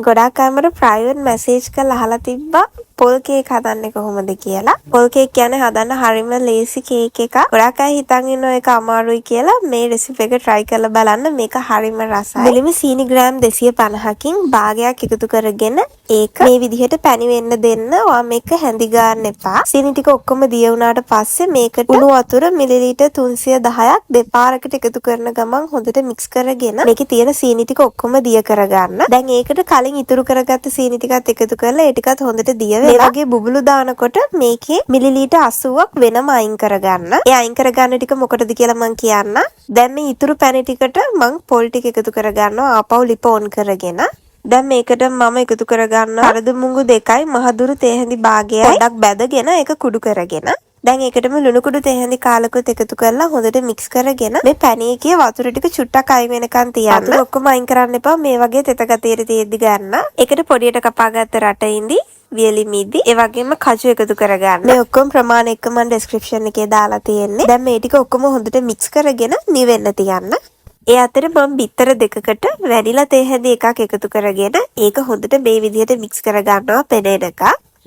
ගොඩාක් අයමට private message කරලා අහලා තිබ්බා පොල් කේක් හදන්නේ කොහොමද කියලා. පොල් කේක් කියන්නේ හදන්න හරිම ලේසි කේක් එකක්. ගොඩාක් අය හිතන් ඉන්නවා ඒක අමාරුයි කියලා. මේ රෙසිපි එක try කරලා බලන්න. මේක හරිම රසයි. මුලින්ම සීනි ග්‍රෑම් 250කින් භාගයක් එකතු කරගෙන ඒක මේ විදිහට පැණි වෙන්න දෙන්න. ඔයා මේක හැඳි ගන්න එපා. සීනි ටික ඔක්කොම දිය වුණාට පස්සේ මේකට උණු වතුර මිලිලීටර් 310ක් දෙපාරකට එකතු කරන ගමන් හොඳට mix කරගෙන මේකේ තියෙන සීනි ටික ඔක්කොම දිය කරගන්න. දැන් ඒකට කලින් ඉතුරු කරගත්ත සීනි ටිකත් එකතු කරලා ඒ ටිකත් හොඳට දිය වෙලා මේ වගේ බුබුලු දානකොට මේකේ මිලිලීටර් 80ක් වෙනම අයින් කරගන්න. ඒ අයින් කරගන්න ටික මොකටද කියලා මම කියන්න. දැන් මේ ඉතුරු පැණි ටිකට මම පොල් ටික එකතු කරගන්නවා ආපහු ලිප ඔන් කරගෙන. දැන් මේකට මම එකතු කරගන්නවා හරද මුංගු 2යි මහදුරු තේ හැඳි භාගයයි පොඩක් බැදගෙන ඒක කුඩු කරගෙන. දැන් ඒකටම ලුණු කුඩු තේ හැඳි කාලකුත් එකතු කරලා හොඳට mix කරගෙන මේ පැණි එකේ වතුර ටික චුට්ටක් අයින් වෙනකන් තියන්න. වතුර ඔක්කොම අයින් කරන්න එපා. මේ වගේ තෙත ගතියට තියෙද්දි ගන්න. ඒකට පොඩියට කපාගත්ත රටින්දි වියලි මිදි ඒ වගේම කජු එකතු කරගන්න. මේ ඔක්කොම ප්‍රමාණ එක මම description එකේ දාලා තියෙන්නේ. දැන් මේ ටික ඔක්කොම හොඳට mix කරගෙන නිවෙන්න තියන්න. ඒ අතර මම බිත්තර දෙකකට වැනිලා තේ හැඳි එකක් එකතු කරගෙන ඒක හොඳට මේ විදිහට mix කරගන්නවා පෙනෙන එක.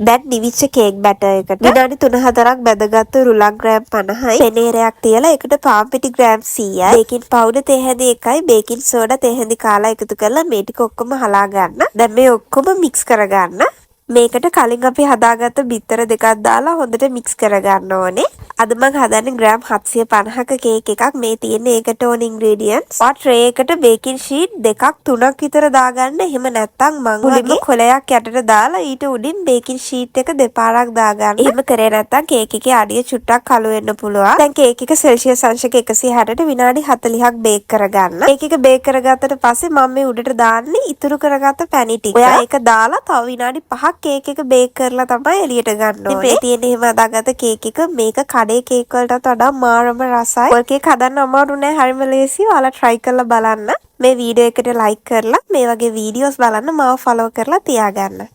දැන් නිවිච්ච කේක් බැටර් එකට විනාඩි 3-4ක් බැදගත්තු රුලක් ග්‍රෑම් 50යි පෙනේරයක් තියලා ඒකට පාන් පිටි ග්‍රෑම් 100යි බේකින් පවුඩර් තේ හැඳි 1යි බේකින් සෝඩා තේ හැඳි කාලා එකතු කරලා මේ ටික ඔක්කොම හලා ගන්න. දැන් මේ ඔක්කොම mix කරගන්න. මේකට කලින් අපි හදාගත්ත බිත්තර දෙකක් දාලා හොඳට mix කරගන්න ඕනේ. අද මම හදන්නේ ග්‍රෑම් 750ක කේක් එකක්. මේ තියෙන්නේ ඒකට ඕන ingredients. ඔය ට්‍රේ එකට බේකින් ෂීට් දෙකක් තුනක් විතර දාගන්න. එහෙම නැත්නම් මම මුලින්ම කොලයක් යටට දාලා ඊට උඩින් බේකින් ෂීට් එක දෙපාරක් දාගන්න. එහෙම කරේ නැත්නම් කේක් එකේ අඩිය චුට්ටක් කළු වෙන්න පුළුවන්. දැන් කේක් එක සෙල්සියස් අංශක 160ට විනාඩි 40ක් බේක් කරගන්න. කේක් එක බේක් කරගත්තට පස්සේ මම මේ උඩට දාන්නේ ඉතුරු කරගත්ත පැණි ටික. ඔයා ඒක දාලා තව විනාඩි 5ක් කේක් එක බේක් කරලා තමයි එළියට ගන්න ඕනේ. මේ තියෙන එහෙම හදාගත්ත කේක් එක මේක කඩේ කේක් වලටත් වඩා මාරම රසයි. ඔය කේක් හදන්න අමාරු නෑ, හරිම ලේසියි. ඔයාලා try කරලා බලන්න. මේ වීඩියෝ එකට like කරලා මේ වගේ වීඩියෝස් බලන්න මාව follow කරලා තියාගන්න.